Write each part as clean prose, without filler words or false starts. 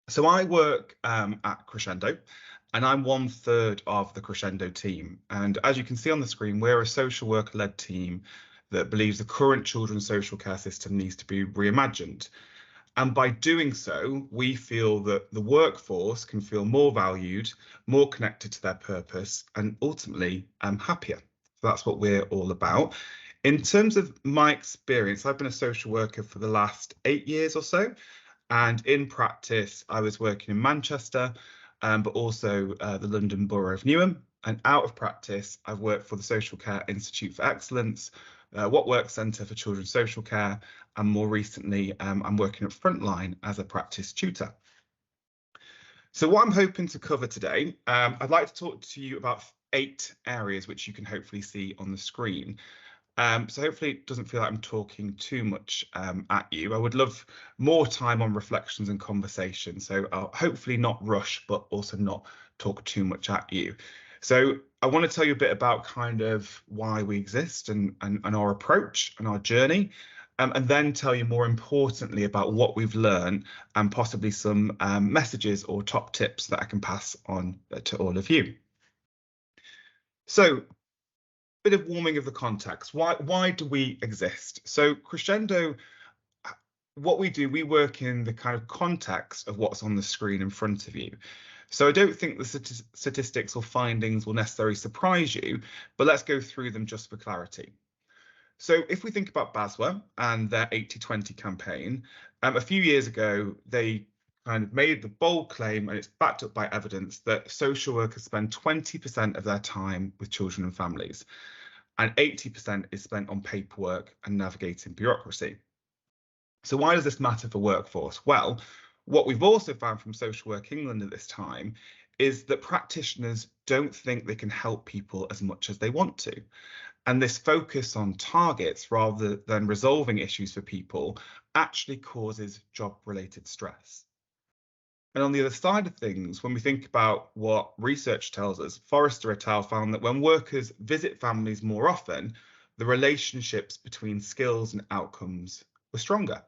So I work at Crescendo, and I'm 1/3 of the Crescendo team. And as you can see on the screen, we're a social worker-led team that believes the current children's social care system needs to be reimagined. And by doing so, we feel that the workforce can feel more valued, more connected to their purpose, and ultimately happier. So that's what we're all about. In terms of my experience, I've been a social worker for the last 8 years or so. And in practice, I was working in Manchester, but also the London Borough of Newham. And out of practice, I've worked for the Social Care Institute for Excellence, What Works Centre for Children's Social Care, and more recently, I'm working at Frontline as a practice tutor. So what I'm hoping to cover today, I'd like to talk to you about 8 areas which you can hopefully see on the screen. So hopefully it doesn't feel like I'm talking too much at you. I would love more time on reflections and conversation. So I'll hopefully not rush, but also not talk too much at you. So I want to tell you a bit about kind of why we exist and our approach and our journey. And then tell you more importantly about what we've learned and possibly some messages or top tips that I can pass on to all of you. So bit of warming of the context. Why do we exist? So Crescendo, what we do, we work in the kind of context of what's on the screen in front of you. So I don't think the statistics or findings will necessarily surprise you, but let's go through them just for clarity. So if we think about BASWA and their 80/20 campaign, a few years ago, they kind of made the bold claim, and it's backed up by evidence, that social workers spend 20% of their time with children and families, and 80% is spent on paperwork and navigating bureaucracy. So why does this matter for workforce? Well, what we've also found from Social Work England at this time is that practitioners don't think they can help people as much as they want to. And this focus on targets rather than resolving issues for people actually causes job-related stress. And on the other side of things, when we think about what research tells us, Forrester et al. Found that when workers visit families more often, the relationships between skills and outcomes were stronger.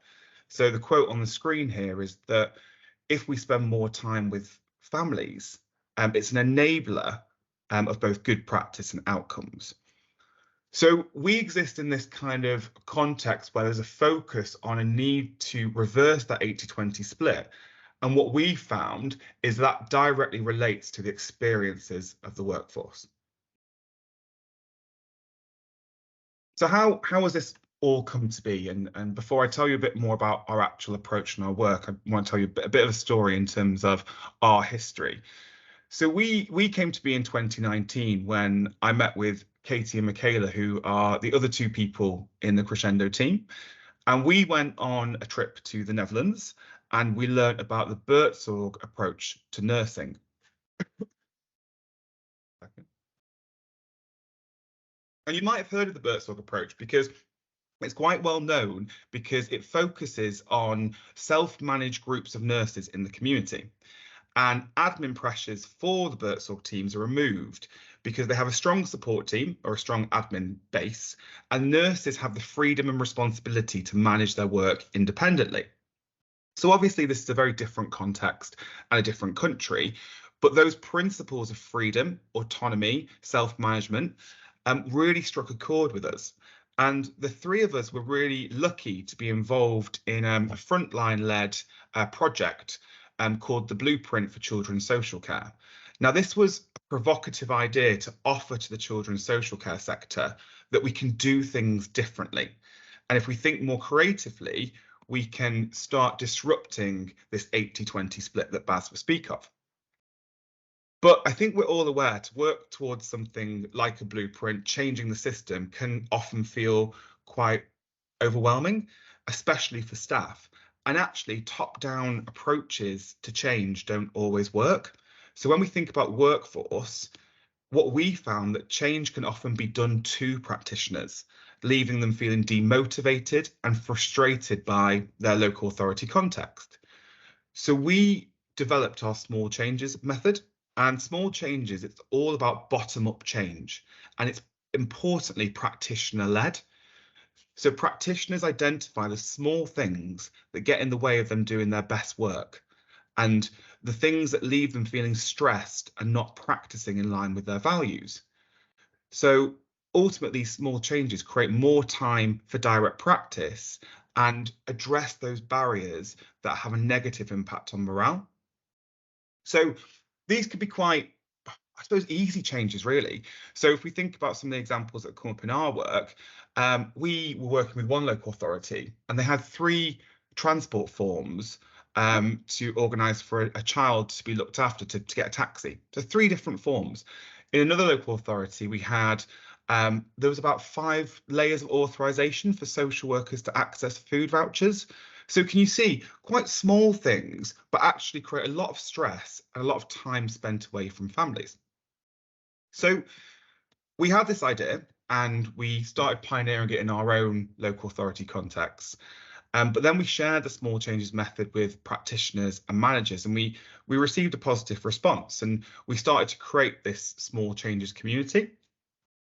So the quote on the screen here is that if we spend more time with families, it's an enabler of both good practice and outcomes. So we exist in this kind of context where there's a focus on a need to reverse that 80/20 split. And what we found is that directly relates to the experiences of the workforce. So how has this all come to be? And before I tell you a bit more about our actual approach and our work, I want to tell you a bit of a story in terms of our history. So we came to be in 2019 when I met with Katie and Michaela, who are the other 2 people in the Crescendo team. And we went on a trip to the Netherlands and we learned about the Buurtzorg approach to nursing. And you might have heard of the Buurtzorg approach because it's quite well known because it focuses on self-managed groups of nurses in the community. And admin pressures for the Buurtzorg teams are removed because they have a strong support team or a strong admin base, and nurses have the freedom and responsibility to manage their work independently. So obviously this is a very different context and a different country, but those principles of freedom, autonomy, self-management really struck a chord with us. And the 3 of us were really lucky to be involved in a frontline-led project called the Blueprint for Children's Social Care. Now, this was a provocative idea to offer to the children's social care sector that we can do things differently. And if we think more creatively, we can start disrupting this 80/20 split that Baz will speak of. But I think we're all aware to work towards something like a blueprint, changing the system can often feel quite overwhelming, especially for staff. And actually, top-down approaches to change don't always work. So when we think about workforce, what we found that change can often be done to practitioners, leaving them feeling demotivated and frustrated by their local authority context. So we developed our small changes method, and small changes, it's all about bottom-up change, and it's importantly practitioner-led. So practitioners identify the small things that get in the way of them doing their best work. and the things that leave them feeling stressed and not practicing in line with their values. So ultimately, small changes create more time for direct practice and address those barriers that have a negative impact on morale. So these could be quite, I suppose, easy changes, really. So if we think about some of the examples that come up in our work, we were working with one local authority and they had 3 transport forms to organise for a child to be looked after to get a taxi. So 3 different forms. In another local authority, we had there was about 5 layers of authorisation for social workers to access food vouchers. So can you see, quite small things, but actually create a lot of stress and a lot of time spent away from families. So we had this idea and we started pioneering it in our own local authority context. But then we shared the small changes method with practitioners and managers, and we received a positive response, and we started to create this small changes community.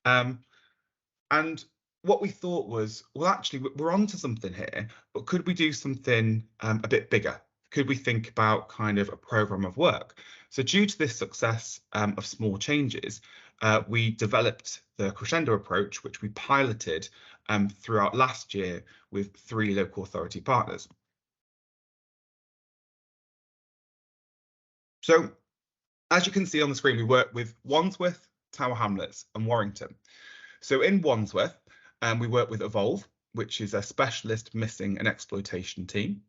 And what we thought was, well, actually, we're onto something here, but could we do something a bit bigger? Could we think about kind of a program of work? So due to this success of small changes, we developed the Crescendo approach, which we piloted throughout last year with 3 local authority partners. So as you can see on the screen, we work with Wandsworth, Tower Hamlets and Warrington. So in Wandsworth, we work with Evolve, which is a specialist missing and exploitation team.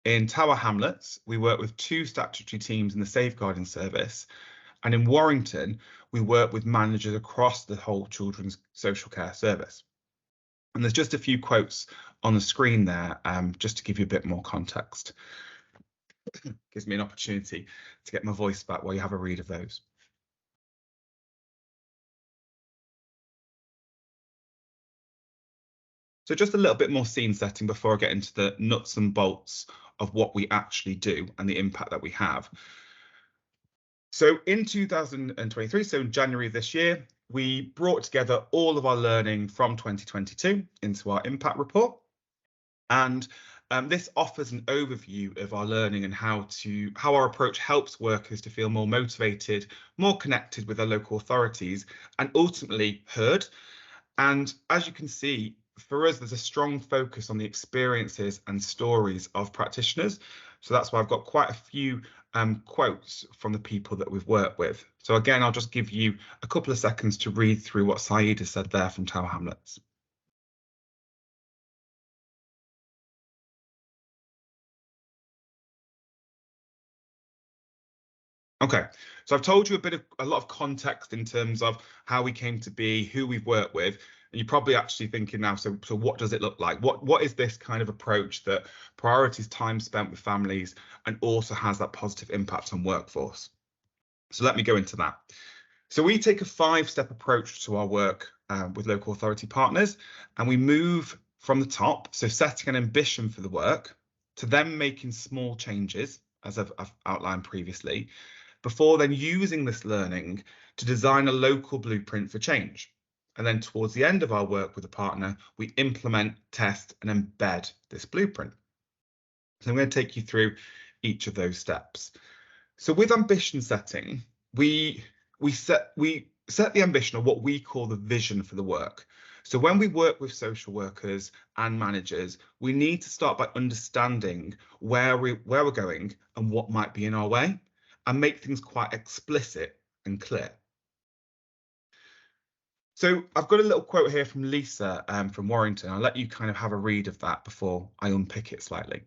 In Tower Hamlets, we work with 2 statutory teams in the safeguarding service. And in Warrington, we work with managers across the whole children's social care service. And there's just a few quotes on the screen there, just to give you a bit more context. Gives me an opportunity to get my voice back while you have a read of those. So just a little bit more scene setting before I get into the nuts and bolts of what we actually do and the impact that we have. So in 2023, so in January this year, we brought together all of our learning from 2022 into our impact report. And this offers an overview of our learning and how our approach helps workers to feel more motivated, more connected with their local authorities, and ultimately heard. And as you can see, for us, there's a strong focus on the experiences and stories of practitioners. So that's why I've got quite a few quotes from the people that we've worked with. So again, I'll just give you a couple of seconds to read through what CII has said there from Tower Hamlets. Okay, so I've told you a lot of context in terms of how we came to be, who we've worked with, and you're probably actually thinking now, so what does it look like? What is this kind of approach that priorities time spent with families and also has that positive impact on workforce? So let me go into that. So we take a 5-step approach to our work with local authority partners, and we move from the top, so setting an ambition for the work, to then making small changes, as I've outlined previously, before then using this learning to design a local blueprint for change. And then towards the end of our work with a partner, we implement, test and embed this blueprint. So I'm going to take you through each of those steps. So with ambition setting, we set the ambition, or what we call the vision for the work. So when we work with social workers and managers, we need to start by understanding where we're going and what might be in our way, and make things quite explicit and clear. So I've got a little quote here from Lisa from Warrington. I'll let you kind of have a read of that before I unpick it slightly.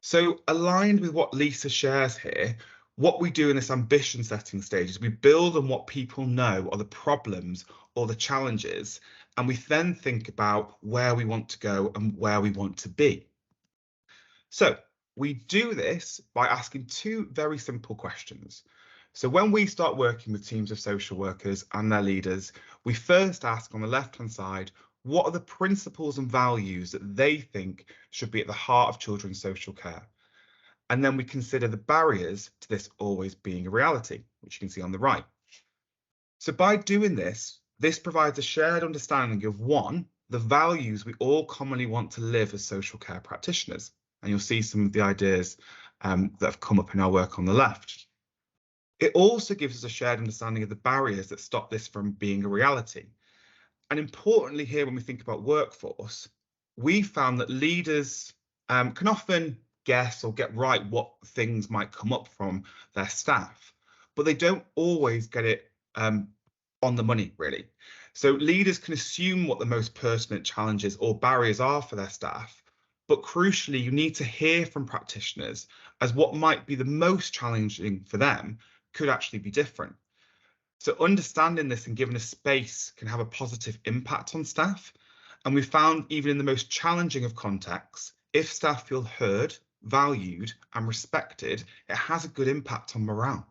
So aligned with what Lisa shares here, what we do in this ambition setting stage is we build on what people know are the problems or the challenges, and we then think about where we want to go and where we want to be. So we do this by asking 2 very simple questions. So when we start working with teams of social workers and their leaders, we first ask on the left-hand side, what are the principles and values that they think should be at the heart of children's social care? And then we consider the barriers to this always being a reality, which you can see on the right. So by doing this, this provides a shared understanding of, one, the values we all commonly want to live as social care practitioners. And you'll see some of the ideas that have come up in our work on the left. It also gives us a shared understanding of the barriers that stop this from being a reality. And importantly here, when we think about workforce, we found that leaders can often guess or get right what things might come up from their staff, but they don't always get it on the money, really. So leaders can assume what the most pertinent challenges or barriers are for their staff, but crucially, you need to hear from practitioners as what might be the most challenging for them could actually be different. So understanding this and giving a space can have a positive impact on staff. And we found even in the most challenging of contexts, if staff feel heard, valued and respected, it has a good impact on morale.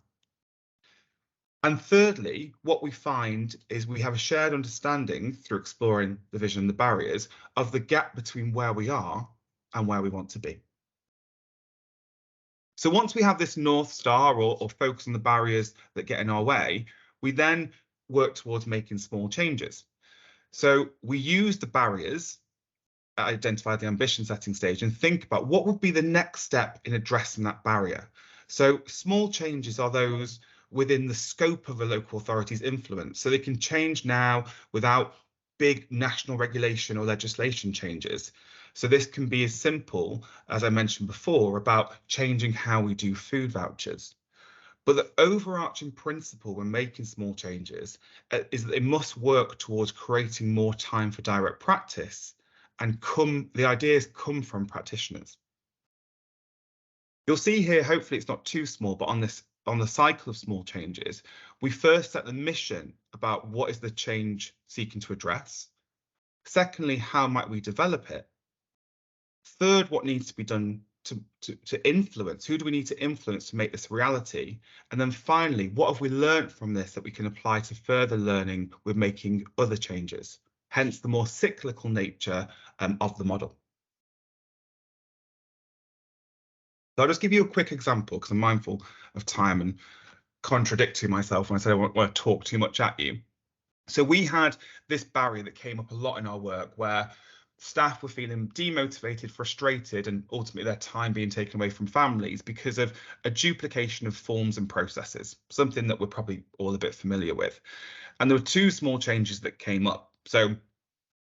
And thirdly, what we find is we have a shared understanding through exploring the vision and the barriers of the gap between where we are and where we want to be. So once we have this North Star or focus on the barriers that get in our way, we then work towards making small changes. So we use the barriers, identify the ambition setting stage, and think about what would be the next step in addressing that barrier. So small changes are those within the scope of a local authority's influence. So they can change now without big national regulation or legislation changes. So this can be as simple, as I mentioned before, about changing how we do food vouchers. But the overarching principle when making small changes is that they must work towards creating more time for direct practice, and the ideas come from practitioners. You'll see here, hopefully it's not too small, but on the cycle of small changes, we first set the mission about what is the change seeking to address. Secondly, how might we develop it? Third, what needs to be done to influence? Who do we need to influence to make this a reality? And then finally, what have we learned from this that we can apply to further learning with making other changes? Hence the more cyclical nature of the model. So I'll just give you a quick example because I'm mindful of time and contradicting myself when I say I won't want to talk too much at you. So we had this barrier that came up a lot in our work where staff were feeling demotivated, frustrated, and ultimately their time being taken away from families because of a duplication of forms and processes, something that we're probably all a bit familiar with. And there were two small changes that came up. So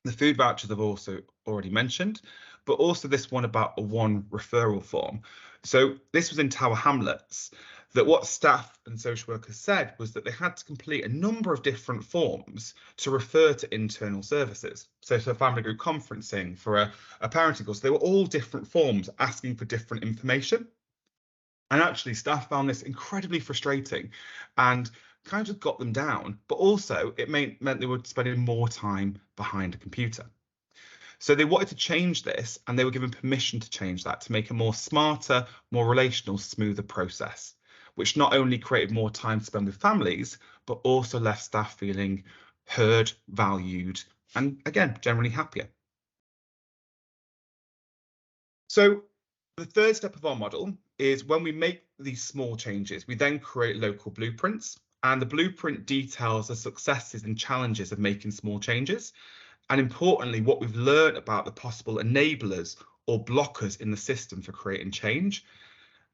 the food vouchers I've also already mentioned, but also this one about a one referral form. So this was in Tower Hamlets, that what staff and social workers said was that they had to complete a number of different forms to refer to internal services. So for family group conferencing, for a parenting course, they were all different forms asking for different information. And actually staff found this incredibly frustrating and kind of just got them down, but also it meant they were spending more time behind a computer. So they wanted to change this, and they were given permission to change that to make a more smarter, more relational, smoother process, which not only created more time to spend with families, but also left staff feeling heard, valued, and again, generally happier. So the third step of our model is when we make these small changes, we then create local blueprints, and the blueprint details the successes and challenges of making small changes. And importantly, what we've learned about the possible enablers or blockers in the system for creating change.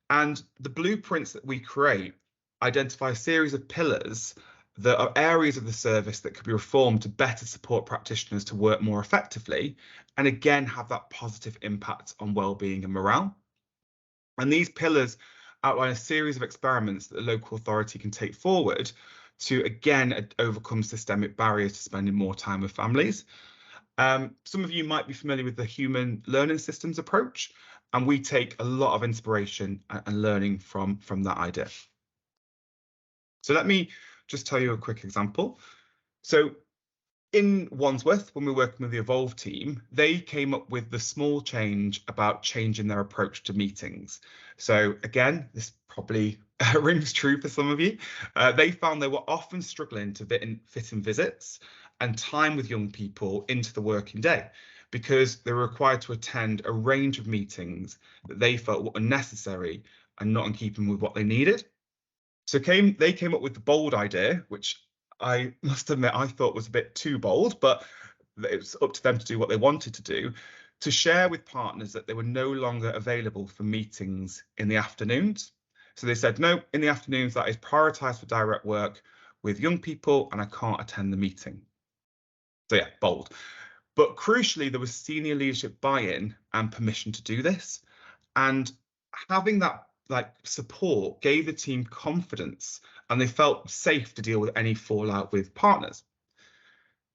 And the blueprints that we create identify a series of pillars that are areas of the service that could be reformed to better support practitioners to work more effectively, and again have that positive impact on well-being and morale. And these pillars outline a series of experiments that the local authority can take forward to again overcome systemic barriers to spending more time with families. Some of you might be familiar with the human learning systems approach, and we take a lot of inspiration and learning from that idea. So let me just tell you a quick example. So in Wandsworth, when we were working with the Evolve team, they came up with the small change about changing their approach to meetings. So again, this probably rings true for some of you. They found they were often struggling to fit in visits and time with young people into the working day. because they were required to attend a range of meetings that they felt were unnecessary and not in keeping with what they needed. So they came up with the bold idea, which I must admit I thought was a bit too bold, but it's up to them to do what they wanted to do, to share with partners that they were no longer available for meetings in the afternoons. So they said, no, in the afternoons, that is prioritised for direct work with young people, and I can't attend the meeting. So yeah, bold. But crucially, there was senior leadership buy-in and permission to do this. And having that support gave the team confidence, and they felt safe to deal with any fallout with partners.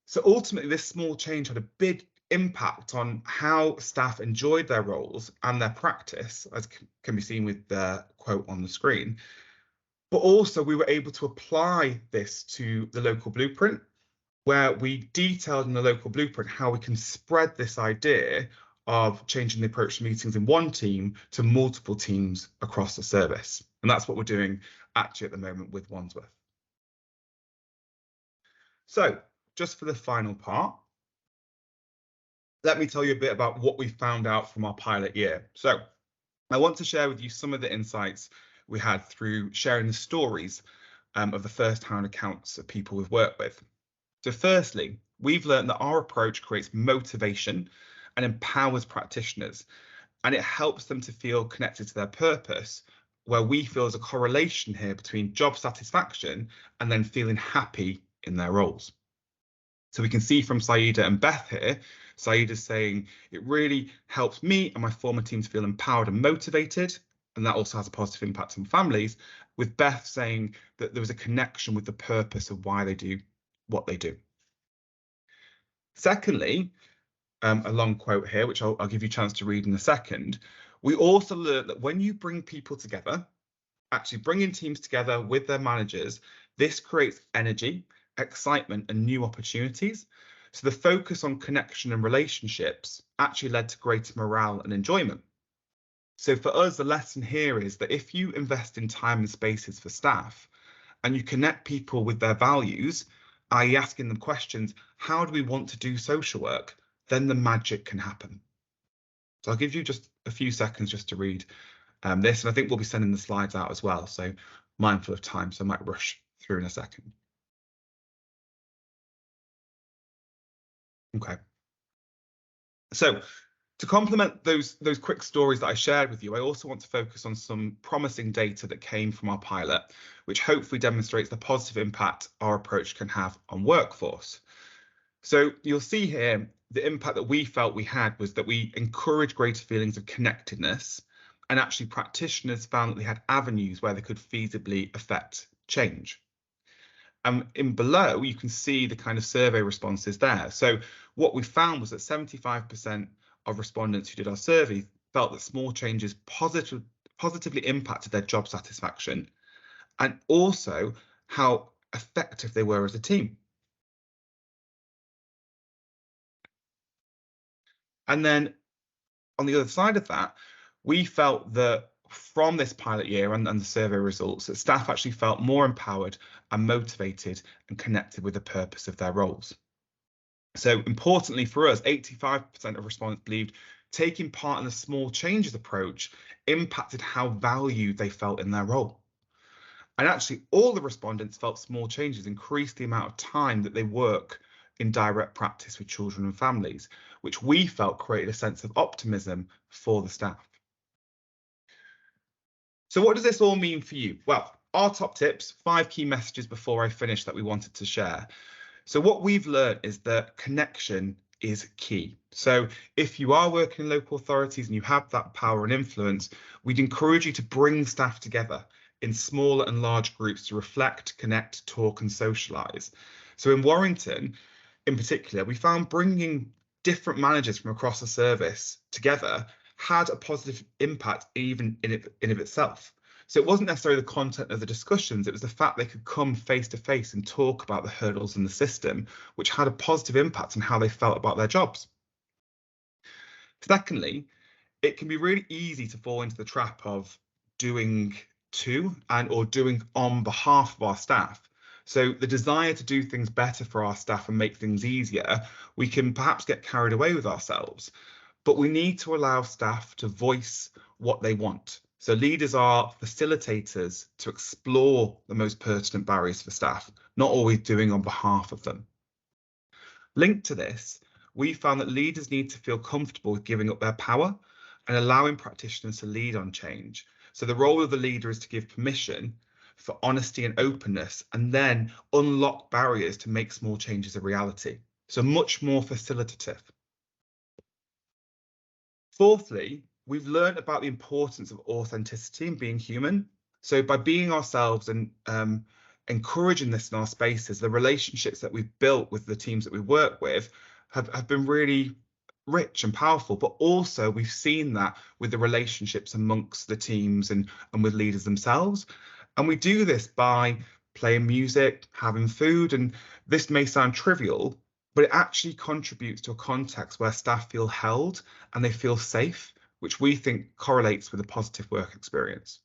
So ultimately, this small change had a big impact on how staff enjoyed their roles and their practice, as can be seen with the quote on the screen. But also, we were able to apply this to the local blueprint, where we detailed in the local blueprint how we can spread this idea of changing the approach to meetings in one team to multiple teams across the service. And that's what we're doing actually at the moment with Wandsworth. So just for the final part, let me tell you a bit about what we found out from our pilot year. So I want to share with you some of the insights we had through sharing the stories of the first-hand accounts of people we've worked with. So firstly, we've learned that our approach creates motivation and empowers practitioners, and it helps them to feel connected to their purpose, where we feel there's a correlation here between job satisfaction and then feeling happy in their roles. So we can see from Saida and Beth here, Saida's saying, it really helps me and my former team to feel empowered and motivated, and that also has a positive impact on families, with Beth saying that there was a connection with the purpose of why they do what they do. Secondly, a long quote here, which I'll give you a chance to read in a second. We also learned that when you bring people together, actually bringing teams together with their managers, this creates energy, excitement, and new opportunities. So the focus on connection and relationships actually led to greater morale and enjoyment. So for us, the lesson here is that if you invest in time and spaces for staff, and you connect people with their values, i.e. asking them questions, how do we want to do social work? Then the magic can happen. So I'll give you just a few seconds just to read this, and I think we'll be sending the slides out as well, so mindful of time, so I might rush through in a second. Okay. So to complement those quick stories that I shared with you, I also want to focus on some promising data that came from our pilot, which hopefully demonstrates the positive impact our approach can have on workforce. So you'll see here the impact that we felt we had was that we encouraged greater feelings of connectedness, and actually practitioners found that they had avenues where they could feasibly affect change. In below, you can see the kind of survey responses there. So what we found was that 75% of respondents who did our survey felt that small changes positively impacted their job satisfaction, and also how effective they were as a team. And then on the other side of that, we felt that from this pilot year and the survey results, that staff actually felt more empowered and motivated and connected with the purpose of their roles. So importantly for us, 85% of respondents believed taking part in the small changes approach impacted how valued they felt in their role. And actually all the respondents felt small changes increased the amount of time that they work in direct practice with children and families, which we felt created a sense of optimism for the staff. So what does this all mean for you? Well, our top tips, 5 key messages before I finish that we wanted to share. So what we've learned is that connection is key. So if you are working in local authorities and you have that power and influence, we'd encourage you to bring staff together in smaller and large groups to reflect, connect, talk and socialise. So in Warrington, in particular, we found bringing different managers from across the service together had a positive impact even in of itself. So it wasn't necessarily the content of the discussions, it was the fact they could come face to face and talk about the hurdles in the system, which had a positive impact on how they felt about their jobs. Secondly, it can be really easy to fall into the trap of doing to or doing on behalf of our staff. So the desire to do things better for our staff and make things easier, we can perhaps get carried away with ourselves, but we need to allow staff to voice what they want. So leaders are facilitators to explore the most pertinent barriers for staff, not always doing on behalf of them. Linked to this, we found that leaders need to feel comfortable with giving up their power and allowing practitioners to lead on change. So the role of the leader is to give permission for honesty and openness, and then unlock barriers to make small changes a reality. So much more facilitative. Fourthly, we've learned about the importance of authenticity and being human. So by being ourselves and encouraging this in our spaces, the relationships that we've built with the teams that we work with have been really rich and powerful, but also we've seen that with the relationships amongst the teams and with leaders themselves. And we do this by playing music, having food, and this may sound trivial, but it actually contributes to a context where staff feel held and they feel safe, which we think correlates with a positive work experience.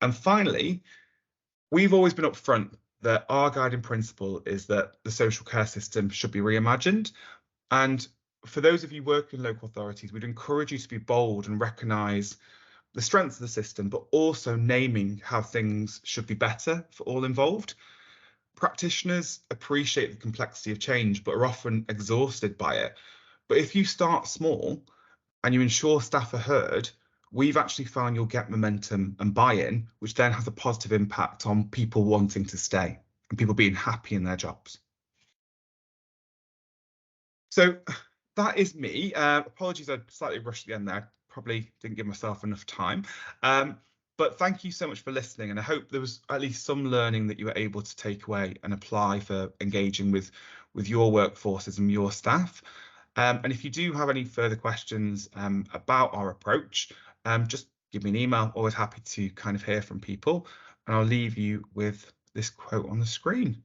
And finally, we've always been upfront that our guiding principle is that the social care system should be reimagined. And for those of you working in local authorities, we'd encourage you to be bold and recognise the strengths of the system, but also naming how things should be better for all involved. Practitioners appreciate the complexity of change, but are often exhausted by it. But if you start small and you ensure staff are heard, we've actually found you'll get momentum and buy-in, which then has a positive impact on people wanting to stay and people being happy in their jobs. So that is me. Apologies, I slightly rushed the end there. Probably didn't give myself enough time. But thank you so much for listening. And I hope there was at least some learning that you were able to take away and apply for engaging with your workforces and your staff. And if you do have any further questions about our approach, just give me an email. Always happy to kind of hear from people. And I'll leave you with this quote on the screen.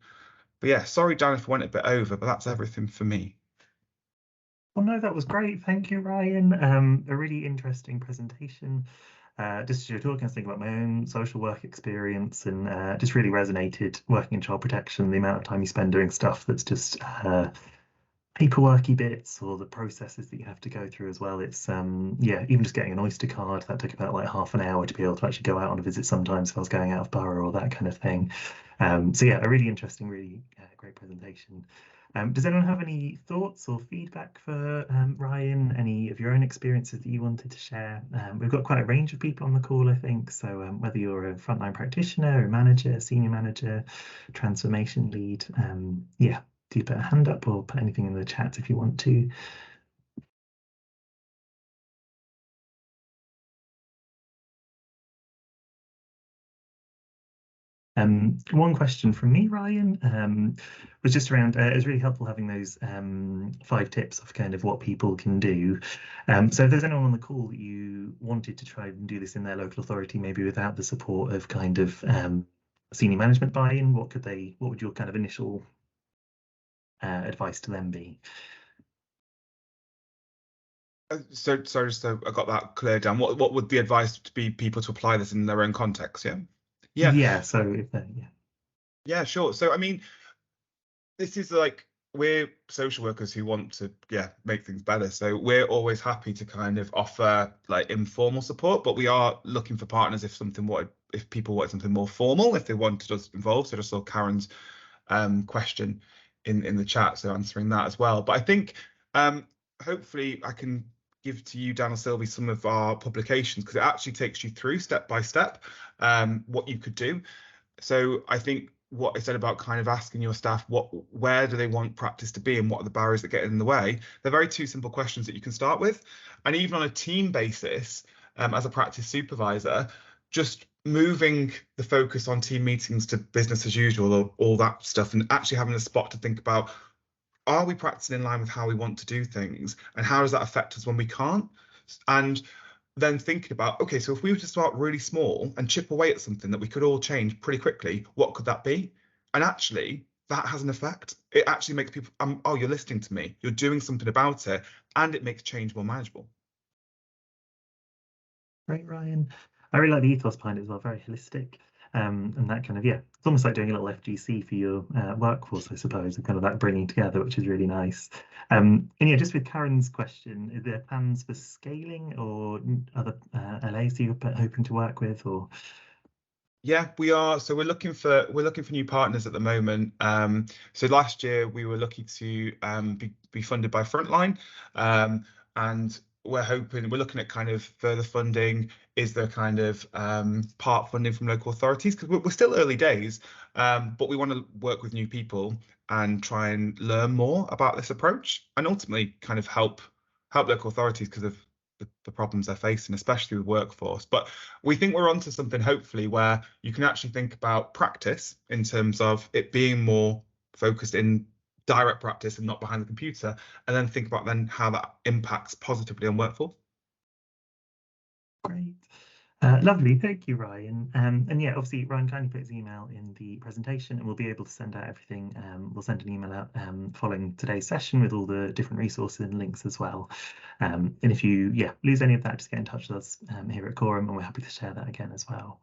But yeah, sorry, Dan, if I went a bit over, but that's everything for me. Well, no, that was great. Thank you, Ryan. A really interesting presentation. Just as you were talking, I was thinking about my own social work experience, and just really resonated working in child protection, the amount of time you spend doing stuff that's just paperworky bits, or the processes that you have to go through as well. It's yeah, even just getting an Oyster card, that took about like half an hour to be able to actually go out on a visit sometimes if I was going out of borough or that kind of thing. So yeah, a really interesting, really great presentation. Does anyone have any thoughts or feedback for Ryan? Any of your own experiences that you wanted to share? We've got quite a range of people on the call, I think. So whether you're a frontline practitioner, a manager, senior manager, transformation lead, yeah, do put a hand up or put anything in the chat if you want to. One question from me, Ryan, was just around, it was really helpful having those 5 tips of kind of what people can do. So if there's anyone on the call that you wanted to try and do this in their local authority, maybe without the support of kind of senior management buy-in, what would your kind of initial advice to them be? So I got that clear down. What would the advice to be people to apply this in their own context? Yeah. So if yeah, sure. So I mean, this is like, we're social workers who want to make things better. So we're always happy to kind of offer like informal support, but we are looking for partners if people want something more formal, if they wanted us involved. So I just saw Karen's question in the chat, so answering that as well. But I think hopefully I can give to you, Dan or Sylvie, some of our publications, because it actually takes you through step by step what you could do. So I think what I said about kind of asking your staff where do they want practice to be and what are the barriers that get in the way, they're very 2 simple questions that you can start with. And even on a team basis, as a practice supervisor, just moving the focus on team meetings to business as usual, or all that stuff, and actually having a spot to think about, are we practicing in line with how we want to do things, and how does that affect us when we can't? And then thinking about, okay, so if we were to start really small and chip away at something that we could all change pretty quickly, what could that be? And actually, that has an effect. It actually makes people, oh, you're listening to me, you're doing something about it, and it makes change more manageable. Great, Ryan. I really like the ethos behind it as well, very holistic. And that kind of, yeah, it's almost like doing a little FGC for your workforce, I suppose, and kind of that bringing together, which is really nice. And yeah, just with Karen's question, are there plans for scaling or other LAs you're hoping to work with, or? Yeah, we are. So we're looking for new partners at the moment. So last year we were lucky to be funded by Frontline, and we're looking at kind of further funding. Is there kind of part funding from local authorities? Because we're still early days, but we want to work with new people and try and learn more about this approach, and ultimately kind of help local authorities because of the problems they're facing, especially with workforce. But we think we're onto something, hopefully, where you can actually think about practice in terms of it being more focused in direct practice and not behind the computer, and then think about then how that impacts positively on workforce. Great. Lovely, thank you, Ryan. And yeah, obviously, Ryan kindly put his email in the presentation, and we'll be able to send out everything. We'll send an email out following today's session with all the different resources and links as well. And if you lose any of that, just get in touch with us here at Coram, and we're happy to share that again as well.